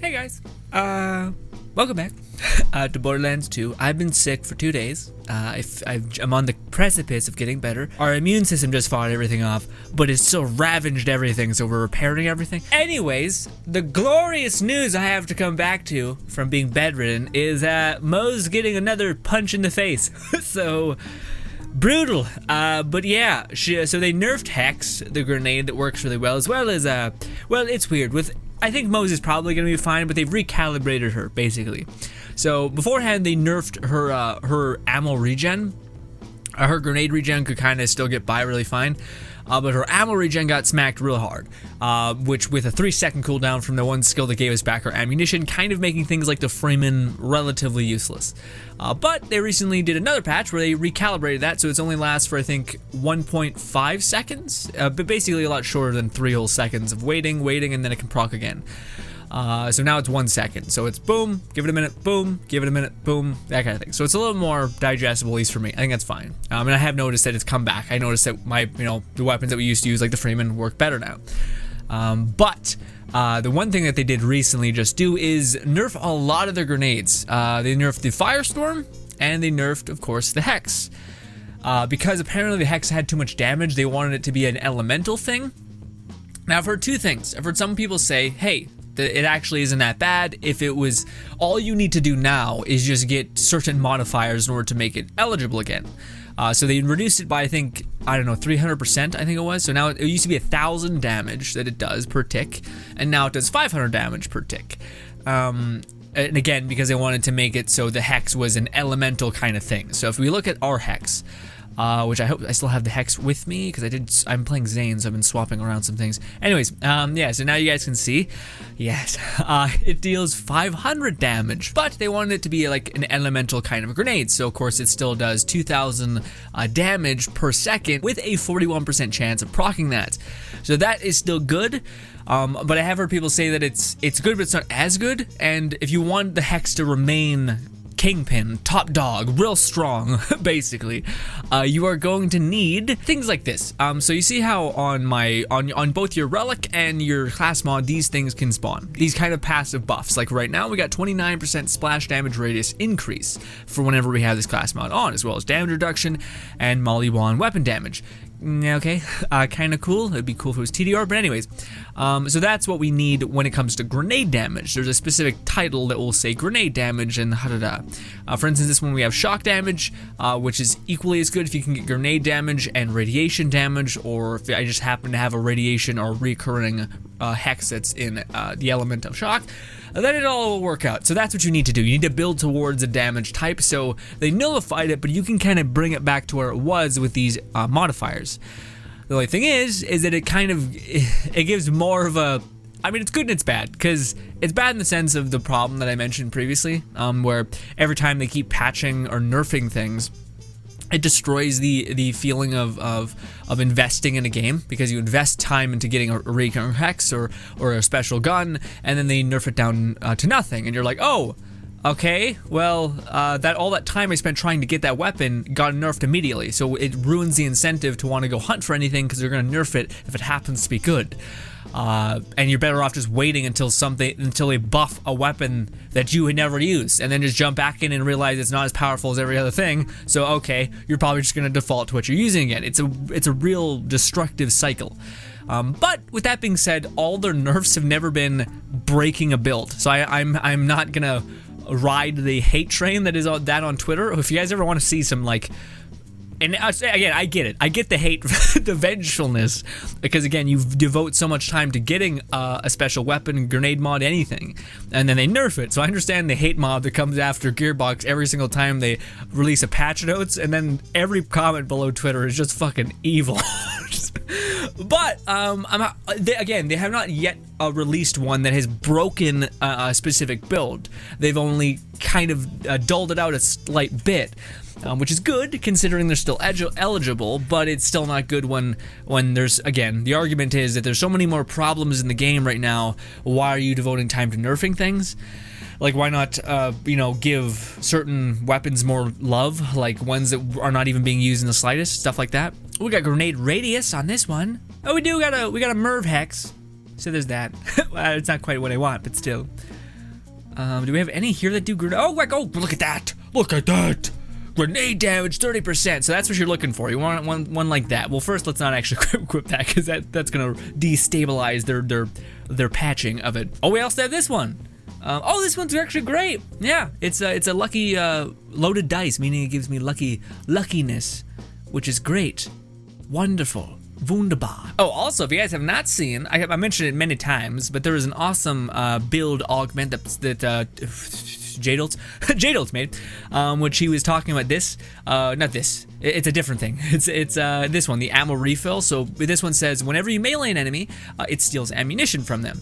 Hey guys, welcome back to Borderlands 2. I've been sick for 2 days. I'm on the precipice of getting better. Our immune system just fought everything off, but it still ravaged everything, so we're repairing everything. Anyways, the glorious news I have to come back to from being bedridden is Moze getting another punch in the face. So brutal. But yeah, so they nerfed Hex, the grenade that works really well, as well as well, it's weird with. I think Moze is probably going to be fine, but they've recalibrated her, basically. So, beforehand, they nerfed her ammo regen. Her grenade regen could kind of still get by really fine. But her ammo regen got smacked real hard, which with a 3-second cooldown from the one skill that gave us back our ammunition, kind of making things like the Freeman relatively useless. But they recently did another patch where they recalibrated that, so it's only lasts for, I think, 1.5 seconds, but basically a lot shorter than 3 whole seconds of waiting, and then it can proc again. So now it's 1 second. So it's boom, give it a minute, boom, give it a minute, boom, that kind of thing. So it's a little more digestible, at least for me. I think that's fine. And I have noticed that it's come back. I noticed that my, the weapons that we used to use, like the Freeman, work better now. But the one thing that they did recently just do is nerf a lot of their grenades. They nerfed the Firestorm, and they nerfed, of course, the Hex. Because apparently the Hex had too much damage, they wanted it to be an elemental thing. Now, I've heard two things. I've heard some people say, hey, it actually isn't that bad. If it was, all you need to do now is just get certain modifiers in order to make it eligible again. So they reduced it by, I think, I don't know, 300%, I think it was. So now it used to be 1,000 damage that it does per tick, and now it does 500 damage per tick. And again, because they wanted to make it so the Hex was an elemental kind of thing. So if we look at our Hex, which I hope I still have the Hex with me, because I'm playing Zane, so I've been swapping around some things. Anyways, yeah, so now you guys can see, yes, it deals 500 damage, but they wanted it to be like an elemental kind of grenade, so of course it still does 2,000 damage per second with a 41% chance of proccing that. So that is still good, but I have heard people say that it's good, but it's not as good, and if you want the Hex to remain Kingpin, top dog, real strong, basically, you are going to need things like this. So you see how on both your relic and your class mod, these things can spawn. These kind of passive buffs. Like right now, we got 29% splash damage radius increase for whenever we have this class mod on, as well as damage reduction and Molly-Wan weapon damage. Okay, kind of cool. It'd be cool if it was TDR, but anyways, so that's what we need when it comes to grenade damage. There's a specific title that will say grenade damage and da-da-da. For instance, this one we have shock damage, which is equally as good if you can get grenade damage and radiation damage, or if I just happen to have a radiation or recurring Hex that's in the element of shock, then it all will work out. So that's what you need to do. You need to build towards a damage type. So they nullified it, but you can kind of bring it back to where it was with these modifiers. The only thing is that it gives more of a, I mean, it's good and it's bad, because it's bad in the sense of the problem that I mentioned previously, where every time they keep patching or nerfing things, it destroys the feeling of investing in a game, because you invest time into getting a recurring Hex or a special gun, and then they nerf it down to nothing, and you're like, oh, okay, well, all that time I spent trying to get that weapon got nerfed immediately, so it ruins the incentive to want to go hunt for anything, because they're going to nerf it if it happens to be good. And you're better off just waiting until they buff a weapon that you had never used, and then just jump back in and realize it's not as powerful as every other thing. So okay, you're probably just gonna default to what you're using again. It's a real destructive cycle. But with that being said, all their nerfs have never been breaking a build. So I'm not gonna ride the hate train that is on Twitter. If you guys ever want to see some like. And again, I get it. I get the hate, the vengefulness, because again, you devote so much time to getting a special weapon, grenade mod, anything, and then they nerf it. So I understand the hate mob that comes after Gearbox every single time they release a patch notes, and then every comment below Twitter is just fucking evil. But they have not yet released one that has broken a specific build. They've only kind of dulled it out a slight bit. Which is good considering they're still eligible, but it's still not good when there's, again, the argument is that there's so many more problems in the game right now. Why are you devoting time to nerfing things? Like, why not, give certain weapons more love, like ones that are not even being used in the slightest, stuff like that. We got grenade radius on this one. Oh, we got a Merv Hex, so there's that. Well, it's not quite what I want, but still. Do we have any here that do grenade? Oh, like, oh, look at that. Look at that. Grenade damage 30%. So that's what you're looking for. You want one like that. Well, first let's not actually equip that because that's gonna destabilize their patching of it. Oh, we also have this one. Oh, this one's actually great. Yeah, it's a lucky loaded dice, meaning it gives me luckiness, which is great. Wonderful. Wunderbar. Oh, also, if you guys have not seen, I mentioned it many times, but there is an awesome build augment that Jadolt's made, which he was talking about this. Not this. It's a different thing. It's this one, the ammo refill. So this one says whenever you melee an enemy, it steals ammunition from them.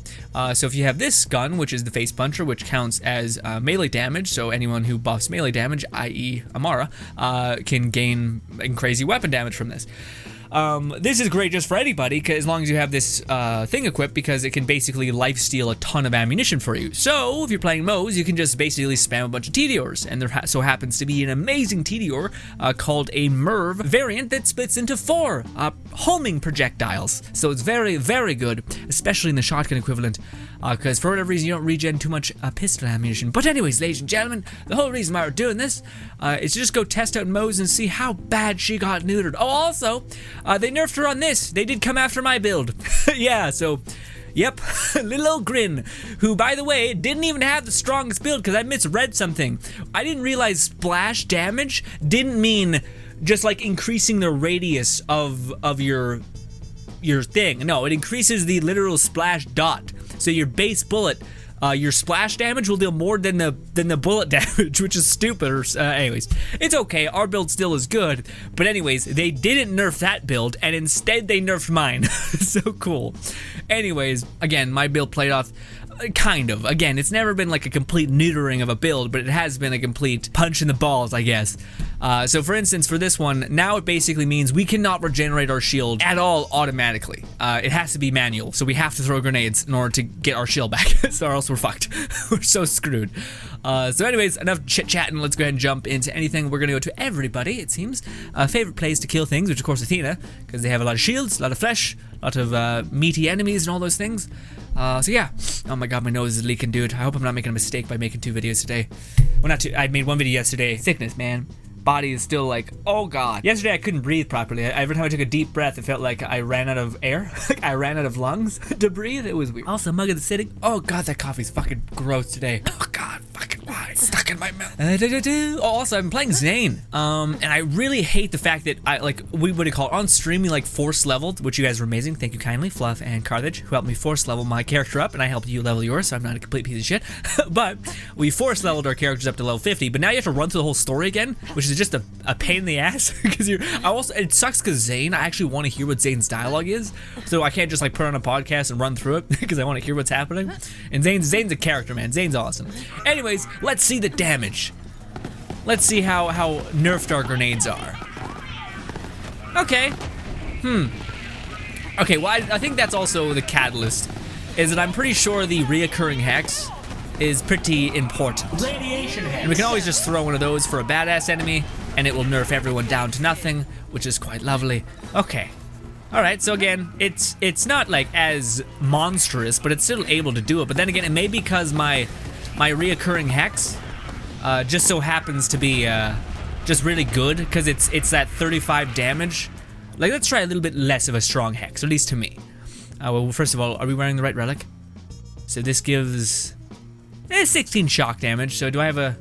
So if you have this gun, which is the face puncher, which counts as melee damage, so anyone who buffs melee damage, i.e. Amara, can gain crazy weapon damage from this. This is great just for anybody, as long as you have this thing equipped, because it can basically lifesteal a ton of ammunition for you. So if you're playing Moze, you can just basically spam a bunch of Tediors, and there so happens to be an amazing Tedior called a NERF variant that splits into 4 homing projectiles. So it's very, very good, especially in the shotgun equivalent, because for whatever reason you don't regen too much pistol ammunition. But anyways, ladies and gentlemen, the whole reason why we're doing this is to just go test out Moze and see how bad she got neutered. Oh, also, they nerfed her on this. They did come after my build. Yeah, so, yep, little old Grin, who, by the way, didn't even have the strongest build because I misread something. I didn't realize splash damage didn't mean just like increasing the radius of your thing. No, it increases the literal splash dot. So your base bullet, your splash damage will deal more than the bullet damage, which is stupid. Anyways, it's okay. Our build still is good. But anyways, they didn't nerf that build, and instead they nerfed mine. So cool. Anyways, again, my build played off. Kind of. Again, it's never been like a complete neutering of a build, but it has been a complete punch in the balls, I guess. So for instance, for this one, now it basically means we cannot regenerate our shield at all automatically. It has to be manual, so we have to throw grenades in order to get our shield back, or else we're fucked. We're so screwed. So anyways, enough chit-chatting. Let's go ahead and jump into anything. We're gonna go to everybody, it seems, favorite place to kill things, which of course Athena, because they have a lot of shields, a lot of flesh, a lot of meaty enemies and all those things. So yeah. Oh my god, my nose is leaking, dude. I hope I'm not making a mistake by making 2 videos today. Well, not 2. I made 1 video yesterday. Sickness, man. Body is still like, oh god. Yesterday I couldn't breathe properly. Every time I took a deep breath, it felt like I ran out of air. Like I ran out of lungs to breathe. It was weird. Also, mug of the sitting. Oh god, that coffee's fucking gross today. Oh god, fucking why? It's stuck in my mouth. Oh, also, I'm playing Zane. And I really hate the fact that what do you call it? On stream, we like force leveled, which you guys were amazing. Thank you kindly, Fluff and Carthage, who helped me force level my character up, and I helped you level yours, so I'm not a complete piece of shit. But we force leveled our characters up to level 50, but now you have to run through the whole story again, which is just a pain in the ass. Because it sucks because Zane, I actually want to hear what Zane's dialogue is, so I can't just like put on a podcast and run through it because I want to hear what's happening. And Zane's a character, man. Zane's awesome. Anyways, let's see the damage. Let's see how nerfed our grenades are. Okay. Okay, well, I think that's also the catalyst, is that I'm pretty sure the reoccurring hex is pretty important. Radiation hex. And we can always just throw one of those for a badass enemy, and it will nerf everyone down to nothing, which is quite lovely. Okay. Alright, so again, it's not like as monstrous, but it's still able to do it. But then again, it may be because my reoccurring hex just so happens to be just really good, because it's that 35 damage. Like, let's try a little bit less of a strong hex, at least to me. Well, first of all, are we wearing the right relic? So this gives 16 shock damage. So do I have a...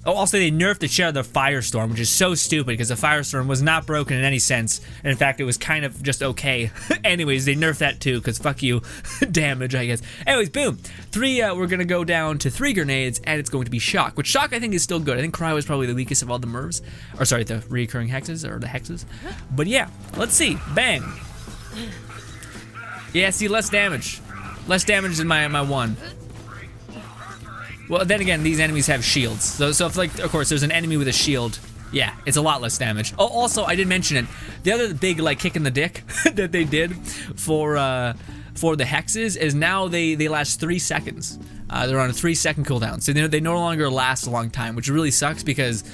Oh, also they nerfed the share of the Firestorm, which is so stupid because the Firestorm was not broken in any sense. And in fact, it was kind of just okay. Anyways, they nerfed that too, because fuck you. Damage, I guess. Anyways, boom. We're gonna go down to 3 grenades, and it's going to be shock, which shock I think is still good. I think cryo is probably the weakest of all the nerfs. Or sorry, the recurring hexes, or the hexes. But yeah, let's see. Bang. Yeah, see, less damage. Less damage than my one. Well, then again, these enemies have shields. So if, like, of course, there's an enemy with a shield, yeah, it's a lot less damage. Oh, also, I did mention it. The other big, like, kick in the dick that they did for the hexes is now they last 3 seconds. They're on a 3-second cooldown, so they no longer last a long time, which really sucks because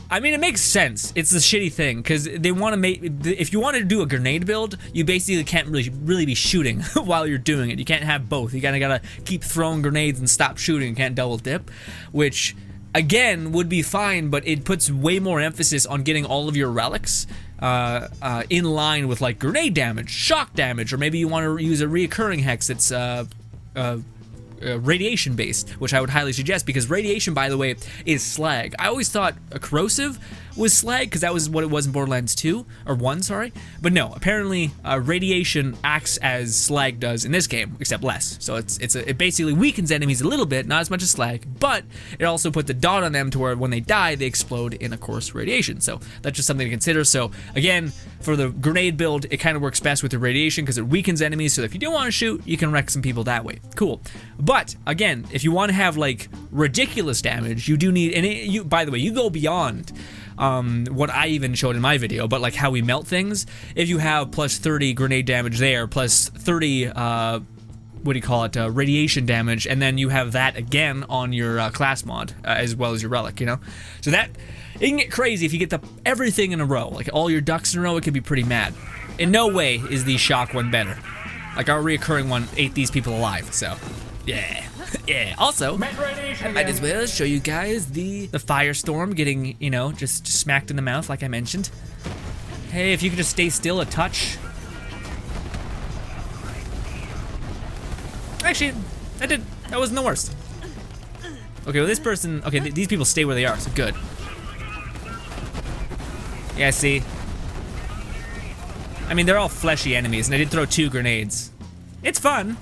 I mean, it makes sense. It's a shitty thing because they want to make. If you want to do a grenade build, you basically can't really be shooting while you're doing it. You can't have both. You kind of gotta keep throwing grenades and stop shooting. You can't double dip, which again would be fine, but it puts way more emphasis on getting all of your relics in line with like grenade damage, shock damage, or maybe you want to use a reoccurring hex that's radiation based, which I would highly suggest because radiation, by the way, is slag. I always thought a corrosive was slag because that was what it was in Borderlands 2 or 1, sorry. But no, apparently radiation acts as slag does in this game, except less. So it basically weakens enemies a little bit, not as much as slag, but it also puts a dot on them to where when they die, they explode in, of course, radiation. So that's just something to consider. So again, for the grenade build, it kind of works best with the radiation because it weakens enemies. So if you do want to shoot, you can wreck some people that way. Cool. But again, if you want to have like ridiculous damage, you do need, and by the way, you go beyond what I even showed in my video, but like how we melt things. If you have plus 30 grenade damage there, plus 30 radiation damage, and then you have that again on your class mod as well as your relic, you know. So that it can get crazy if you get everything in a row, like all your ducks in a row. It could be pretty mad. In no way is the shock one better. Like our reoccurring one ate these people alive. So yeah. Yeah, also, I might as well show you guys the firestorm getting, you know, just smacked in the mouth like I mentioned. Hey, if you could just stay still a touch. Actually, that wasn't the worst. Okay, well this person, okay, these people stay where they are, so good. Yeah, see? I mean, they're all fleshy enemies, and I did throw 2 grenades. It's fun.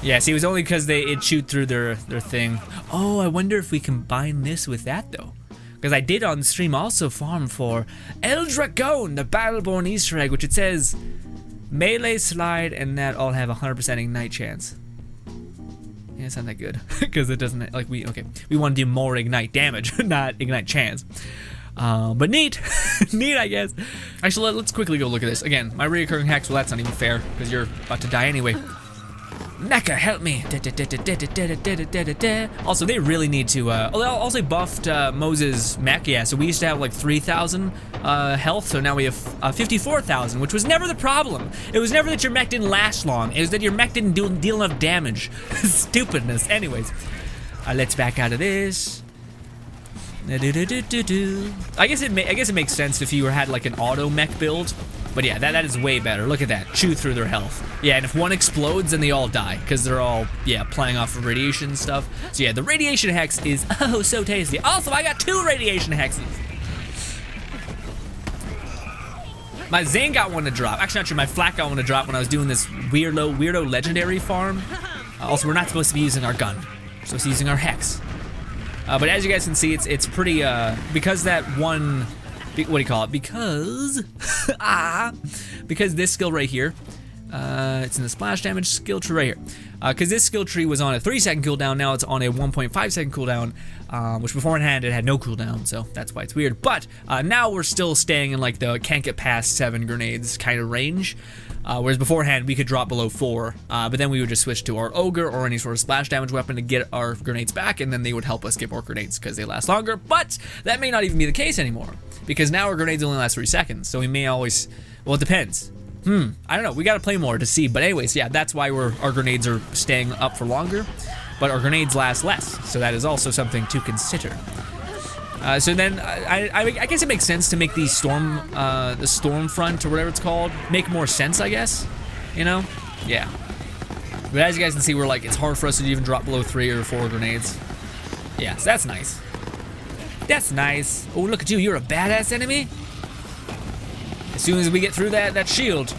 Yeah, see, it was only because it'd shoot through their thing. Oh, I wonder if we combine this with that, though. Because I did on stream also farm for El Dragon, the Battleborn Easter egg, which it says melee, slide, and that all have 100% ignite chance. Yeah, it's not that good. Because it doesn't, like, we want to do more ignite damage, not ignite chance. But neat. Neat, I guess. Actually, let's quickly go look at this. Again, my reoccurring hex, well, that's not even fair, because you're about to die anyway. Mecha, help me! Also, they really need to. They also buffed Moze's mech. Yeah, so we used to have like 3,000 health, so now we have 54,000, which was never the problem. It was never that your mech didn't last long. It was that your mech didn't deal enough damage. Stupidness. Anyways, let's back out of this. I guess it makes sense if you had like an auto mech build. But yeah, that is way better. Look at that. Chew through their health. Yeah, and if one explodes, then they all die. Because they're all, yeah, playing off of radiation and stuff. So yeah, the radiation hex is, oh, so tasty. Also, I got 2 radiation hexes. My Zane got one to drop. Actually, not true. My Flak got one to drop when I was doing this weirdo legendary farm. Also, we're not supposed to be using our gun. We're supposed to be using our hex. But as you guys can see, it's pretty, because that one... What do you call it? Because this skill right here, it's in the splash damage skill tree right here. Because this skill tree was on a 3-second cooldown, now it's on a 1.5-second cooldown, which beforehand it had no cooldown, so that's why it's weird. But now we're still staying in like the can't get past 7 grenades kind of range. Whereas beforehand we could drop below 4, but then we would just switch to our ogre or any sort of splash damage weapon to get our grenades back, and then they would help us get more grenades because they last longer. But that may not even be the case anymore, because now our grenades only last 3 seconds. So we may always, well, it depends. I don't know. We gotta play more to see. But anyways, yeah, that's why our grenades are staying up for longer, but our grenades last less. So that is also something to consider. So then, I guess it makes sense to make the storm front or whatever it's called make more sense, I guess. You know? Yeah. But as you guys can see, we're like, it's hard for us to even drop below 3 or 4 grenades. Yeah, so that's nice. That's nice. Oh, look at you. You're a badass enemy. As soon as we get through that shield.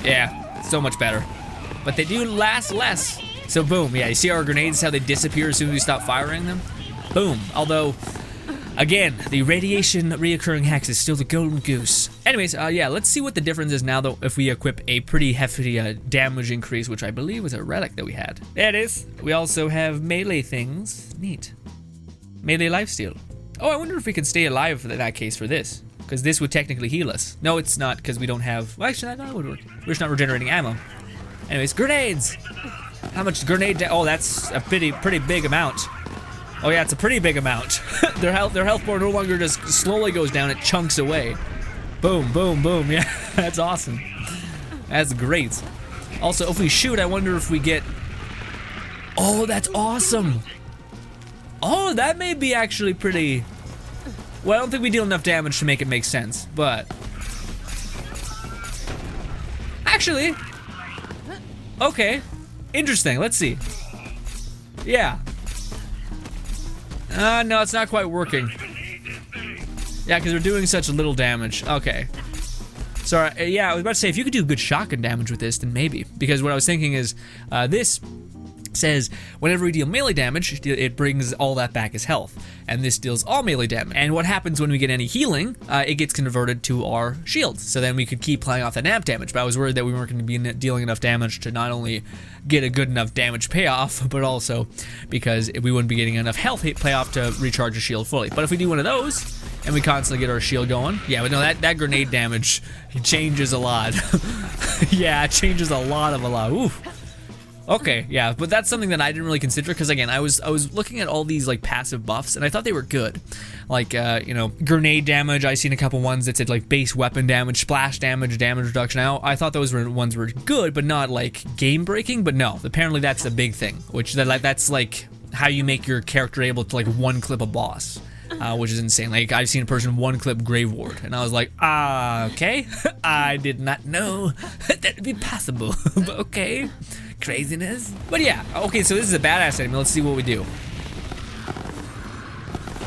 Yeah, so much better. But they do last less. So boom, yeah, you see our grenades, how they disappear as soon as we stop firing them? Boom. Although, again, the radiation reoccurring hex is still the golden goose. Anyways, yeah, let's see what the difference is now though if we equip a pretty hefty damage increase, which I believe was a relic that we had. There it is. We also have melee things. Neat. Melee lifesteal. Oh, I wonder if we can stay alive in that case for this. Because this would technically heal us. No, it's not, because we don't have... Well, actually, that would work. We're just not regenerating ammo. Anyways, grenades. How much grenade? Oh, that's a pretty big amount. Oh yeah, it's a pretty big amount. their health bar no longer just slowly goes down; it chunks away. Boom, boom, boom. Yeah, that's awesome. That's great. Also, if we shoot, I wonder if we get. Oh, that's awesome. Oh, that may be actually pretty. Well, I don't think we deal enough damage to make it make sense, but actually, okay, interesting. Let's see. Yeah. No, it's not quite working. Yeah, because we're doing such little damage. Okay. Sorry, yeah, I was about to say, if you could do good shotgun damage with this, then maybe. Because what I was thinking is, this says whenever we deal melee damage, it brings all that back as health. And this deals all melee damage. And what happens when we get any healing, it gets converted to our shields. So then we could keep playing off that amp damage. But I was worried that we weren't going to be dealing enough damage to not only get a good enough damage payoff, but also because we wouldn't be getting enough health payoff to recharge a shield fully. But if we do one of those, and we constantly get our shield going, yeah, but no, that grenade damage changes a lot. Yeah, it changes a lot. Oof. Okay, yeah, but that's something that I didn't really consider because again, I was looking at all these like passive buffs and I thought they were good. Like you know, grenade damage, I seen a couple ones that said like base weapon damage, splash damage, damage reduction. I thought those ones were good, but not like game breaking. But no, apparently that's a big thing, which that's like how you make your character able to like one clip a boss. Which is insane. Like I've seen a person one clip Grave Ward, and I was like, okay, I did not know that would be possible. But okay, craziness. But yeah, okay, so this is a badass enemy. Let's see what we do.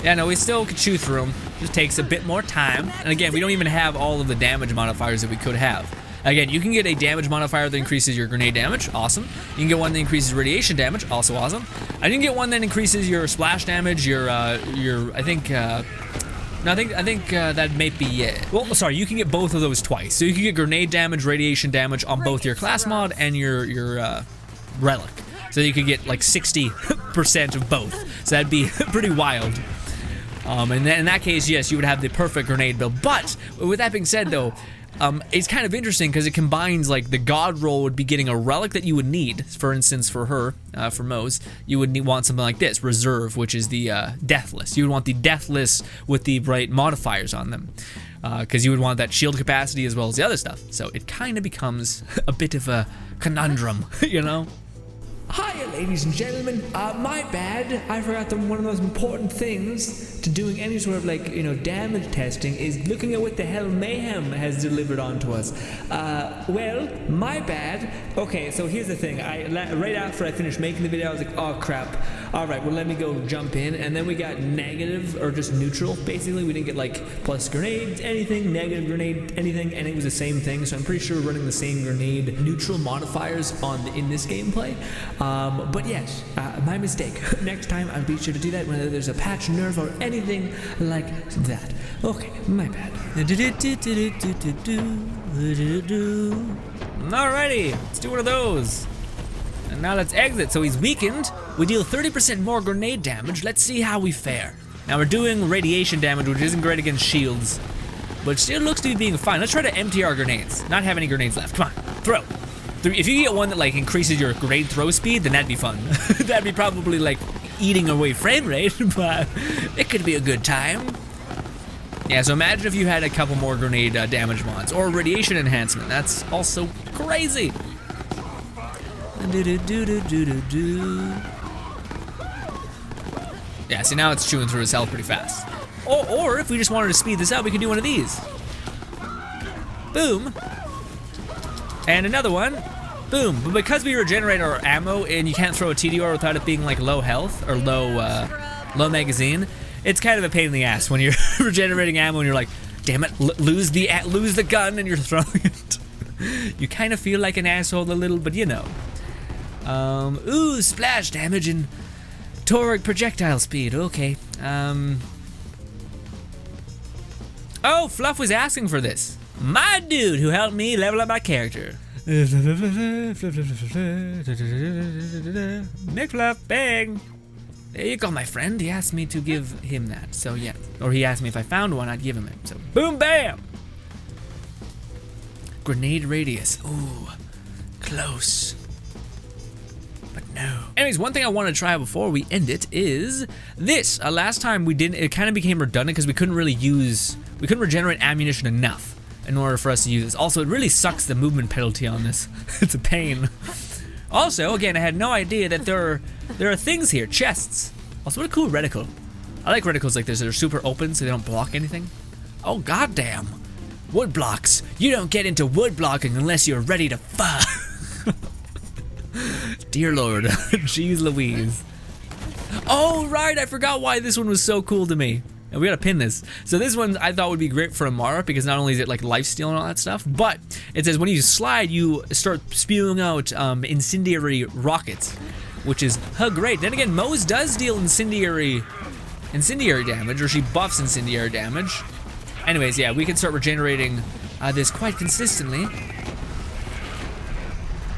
Yeah, no, we still could shoot through him. Just takes a bit more time. And again, we don't even have all of the damage modifiers that we could have. Again, you can get a damage modifier that increases your grenade damage, awesome. You can get one that increases radiation damage, also awesome. I didn't get one that increases your splash damage, I think that may be it. Well, sorry, you can get both of those twice. So you can get grenade damage, radiation damage on both your class mod and your relic. So you could get like 60% of both. So that'd be pretty wild. And then in that case, yes, you would have the perfect grenade build. But with that being said, though, it's kind of interesting because it combines like the god roll would be getting a relic that you would need. For instance, for her, for Moze, you would want something like this, reserve, which is the deathless. You would want the deathless with the right modifiers on them, because you would want that shield capacity as well as the other stuff. So it kind of becomes a bit of a conundrum, you know? Hiya, ladies and gentlemen. My bad. I forgot that one of those important things to doing any sort of like, you know, damage testing is looking at what the hell Mayhem has delivered onto us. Well, my bad. Okay, so here's the thing. Right after I finished making the video, I was like, oh crap. All right, well let me go jump in, and then we got negative or just neutral. Basically, we didn't get like plus grenades, anything, negative grenade, anything, and it was the same thing. So I'm pretty sure we're running the same grenade neutral modifiers in this gameplay. But yes, my mistake. Next time I'll be sure to do that whether there's a patch, nerf, or anything like that. Okay, my bad. Alrighty, let's do one of those. And now let's exit. So he's weakened. We deal 30% more grenade damage. Let's see how we fare. Now we're doing radiation damage, which isn't great against shields, but still looks to be being fine. Let's try to empty our grenades. Not have any grenades left. Come on, throw. If you get one that like increases your grenade throw speed, then that'd be fun. That'd be probably like eating away frame rate, but it could be a good time. Yeah, so imagine if you had a couple more grenade damage mods or radiation enhancement. That's also crazy. Yeah, see now it's chewing through his health pretty fast. Or if we just wanted to speed this up, we could do one of these. Boom. And another one, boom. But because we regenerate our ammo and you can't throw a TDR without it being like low health or low magazine, it's kind of a pain in the ass when you're regenerating ammo and you're like, damn it, lose the gun and you're throwing it. You kind of feel like an asshole a little, but you know. Ooh, splash damage and toric projectile speed, okay. Oh, Fluff was asking for this. My dude who helped me level up my character. Nick Fluff, bang! There you go, my friend. He asked me to give him that, so yeah. Or he asked me if I found one, I'd give him it, so boom, bam! Grenade radius, ooh. close. But no. Anyways, one thing I want to try before we end it is this. Last time we didn't, it kind of became redundant because we couldn't regenerate ammunition enough in order for us to use this. Also, it really sucks the movement penalty on this. It's a pain. Also, again, I had no idea that there are things here, chests. Also, what a cool reticle. I like reticles like this that are super open so they don't block anything. Oh, goddamn. Wood blocks. You don't get into wood blocking unless you're ready to fuck. Dear Lord. Jeez Louise. Oh, right. I forgot why this one was so cool to me. And we gotta pin this. So this one I thought would be great for Amara because not only is it like lifesteal and all that stuff, but it says when you slide, you start spewing out incendiary rockets, which is great. Then again, Moze does deal incendiary damage, or she buffs incendiary damage. Anyways, yeah, we can start regenerating this quite consistently.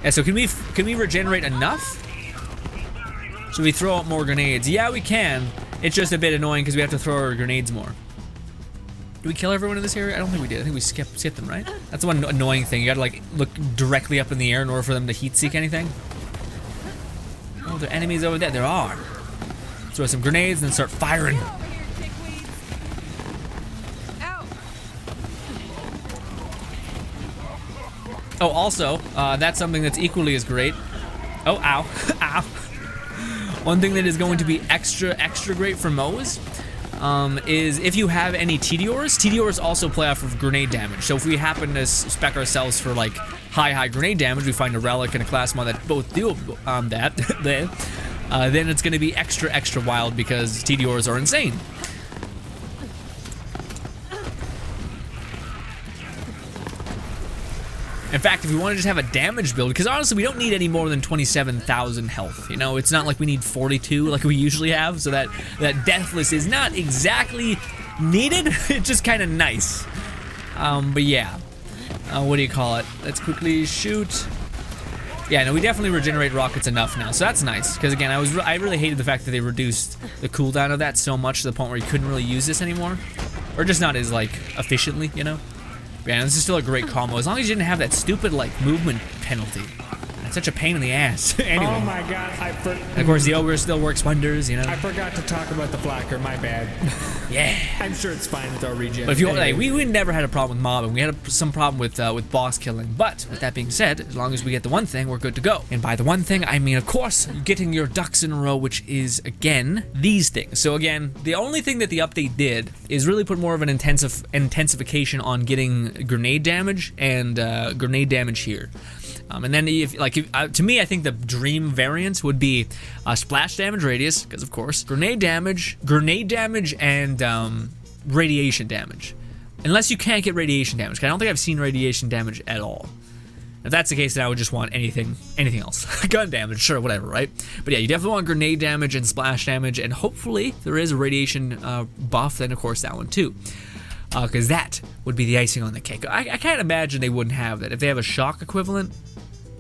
Yeah, so can we regenerate enough? Should we throw out more grenades? Yeah, we can. It's just a bit annoying because we have to throw our grenades more. Did we kill everyone in this area? I don't think we did. I think we skipped them, right? That's the one annoying thing. You gotta like look directly up in the air in order for them to heat seek anything. Oh, there are enemies over there. There are. Throw some grenades and then start firing. Oh, also, that's something that's equally as great. Oh, ow. Ow. One thing that is going to be extra great for Moze is if you have any Tediors also play off of grenade damage. So if we happen to spec ourselves for like high grenade damage, we find a relic and a class mod that both do that, then it's going to be extra wild because Tediors are insane. In fact, if we want to just have a damage build, because honestly, we don't need any more than 27,000 health. You know, it's not like we need 42 like we usually have, so that deathless is not exactly needed. It's just kind of nice. But yeah, what do you call it? Let's quickly shoot. Yeah, no, we definitely regenerate rockets enough now, so that's nice. Because again, I really hated the fact that they reduced the cooldown of that so much to the point where you couldn't really use this anymore, or just not as like efficiently, you know. Yeah, this is still a great combo, as long as you didn't have that stupid, like, movement penalty. That's such a pain in the ass. Anyway. Oh my god, and of course, the ogre still works wonders, you know? I forgot to talk about the flacker, my bad. Yeah. I'm sure it's fine with our regen. But if you like, we never had a problem with mobbing. We had some problem with boss killing. But with that being said, as long as we get the one thing, we're good to go. And by the one thing, I mean, of course, getting your ducks in a row, which is, again, these things. So again, the only thing that the update did is really put more of an intensification on getting grenade damage and grenade damage here. And then to me, I think the dream variant would be splash damage radius, because of course, grenade damage, and radiation damage. Unless you can't get radiation damage, 'cause I don't think I've seen radiation damage at all. If that's the case, then I would just want anything else. Gun damage, sure, whatever, right? But yeah, you definitely want grenade damage and splash damage, and hopefully if there is a radiation buff, then of course that one too. Because that would be the icing on the cake. I can't imagine they wouldn't have that. If they have a shock equivalent,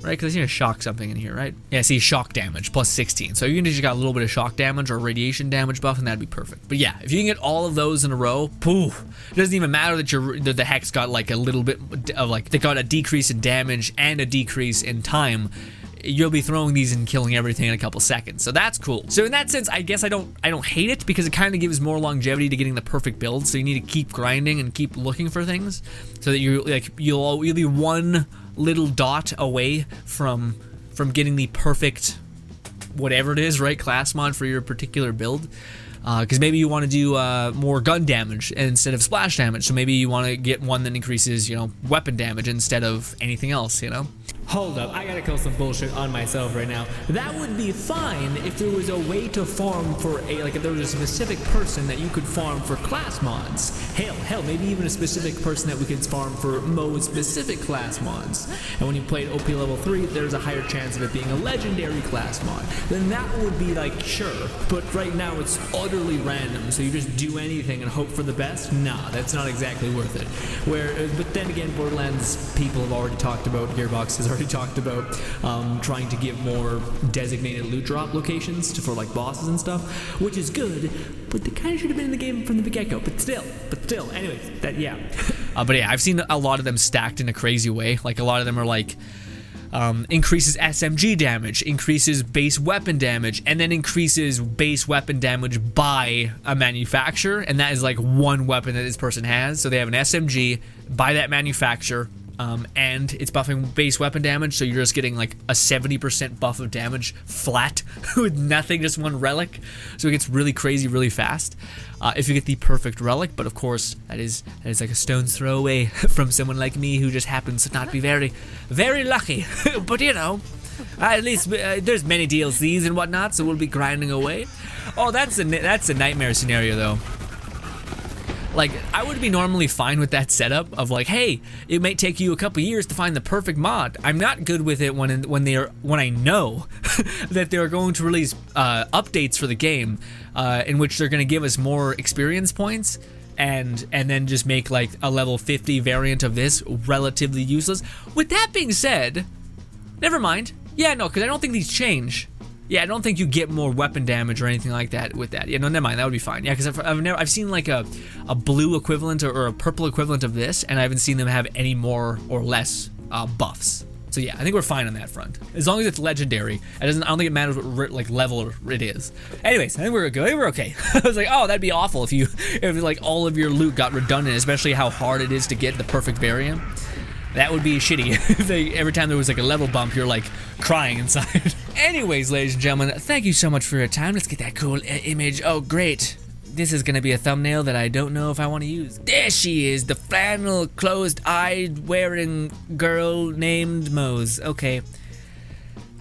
right? Because you shock something in here, right? Yeah, see, shock damage, plus 16. So you can just got a little bit of shock damage or radiation damage buff, and that'd be perfect. But yeah, if you can get all of those in a row, poof. It doesn't even matter that the hex got like a little bit of like, they got a decrease in damage and a decrease in time. You'll be throwing these and killing everything in a couple seconds, so that's cool. So in that sense, I guess I don't hate it because it kind of gives more longevity to getting the perfect build. So you need to keep grinding and keep looking for things, so that you'll be one little dot away from getting the perfect whatever it is, right, class mod for your particular build. Because maybe you want to do more gun damage instead of splash damage. So maybe you want to get one that increases, weapon damage instead of anything else, Hold up, I gotta kill some bullshit on myself right now. That would be fine if there was a way to farm for if there was a specific person that you could farm for class mods. Hell, maybe even a specific person that we could farm for Moze specific class mods. And when you play at OP level 3, there's a higher chance of it being a legendary class mod. Then that would be sure. But right now it's utterly random, so you just do anything and hope for the best? Nah, that's not exactly worth it. But then again, Borderlands people have already talked about, Gearbox has already talked about trying to give more designated loot drop locations for bosses and stuff, which is good, but they kind of should have been in the game from the get-go. But still, anyways, but yeah, I've seen a lot of them stacked in a crazy way. Like a lot of them are increases SMG damage, increases base weapon damage, and then increases base weapon damage by a manufacturer, and that is like one weapon that this person has. So they have an SMG by that manufacturer, and it's buffing base weapon damage, so you're just getting like a 70% buff of damage flat with nothing, just one relic. So it gets really crazy really fast if you get the perfect relic, but of course that is like a stone's throw away from someone like me who just happens to not be very, very lucky. But you know, at least there's many DLCs and whatnot, so we'll be grinding away. Oh, that's a nightmare scenario though. Like, I would be normally fine with that setup of like, hey, it might take you a couple years to find the perfect mod. I'm not good with it when I know that they're going to release updates for the game in which they're going to give us more experience points and then just make like a level 50 variant of this relatively useless. With that being said, never mind. Yeah, no, because I don't think these change. Yeah, I don't think you get more weapon damage or anything like that with that. Yeah, no, never mind. That would be fine. Yeah, because I've seen like a blue equivalent or a purple equivalent of this, and I haven't seen them have any more or less buffs. So yeah, I think we're fine on that front. As long as it's legendary, I don't think it matters what like level it is. Anyways, I think we're good. We're okay. I was like, oh, that'd be awful if like all of your loot got redundant, especially how hard it is to get the perfect variant. That would be shitty. Every time there was like a level bump, you're like crying inside. Anyways, ladies and gentlemen, thank you so much for your time. Let's get that cool image. Oh, great. This is going to be a thumbnail that I don't know if I want to use. There she is, the flannel closed-eyed wearing girl named Moze. Okay.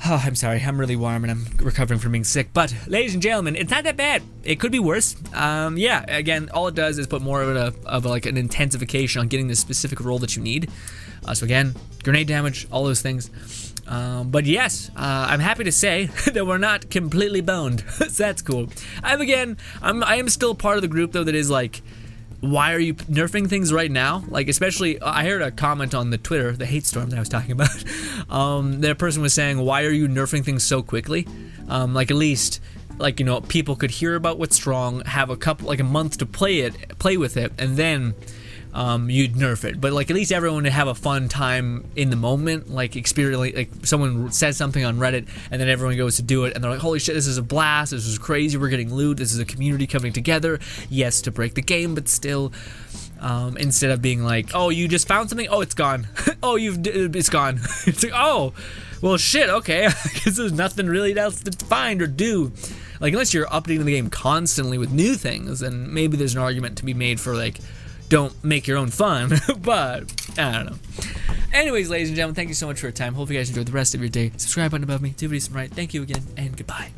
Oh, I'm sorry. I'm really warm and I'm recovering from being sick. But, ladies and gentlemen, it's not that bad. It could be worse. Yeah, again, all it does is put more of like an intensification on getting the specific role that you need. So again, grenade damage, all those things. But yes, I'm happy to say that we're not completely boned. So that's cool. I am still part of the group though that is like, why are you nerfing things right now? Like, especially, I heard a comment on the Twitter, the hate storm that I was talking about. That person was saying, why are you nerfing things so quickly? Like, at least, like, you know, people could hear about what's wrong, have a month to play with it, and then you'd nerf it. But like, at least everyone would have a fun time in the moment, like experience, like someone says something on Reddit and then everyone goes to do it and they're like, holy shit, this is a blast, this is crazy, we're getting loot, this is a community coming together, yes, to break the game, but still, instead of being like, oh, you just found something, oh, it's gone. Oh, it's gone. It's like, oh, well, shit, okay, I guess there's nothing really else to find or do. Like, unless you're updating the game constantly with new things, then maybe there's an argument to be made for like, don't make your own fun, but I don't know. Anyways, ladies and gentlemen, thank you so much for your time. Hope you guys enjoyed the rest of your day. Subscribe button above me, do videos right. Thank you again, and goodbye.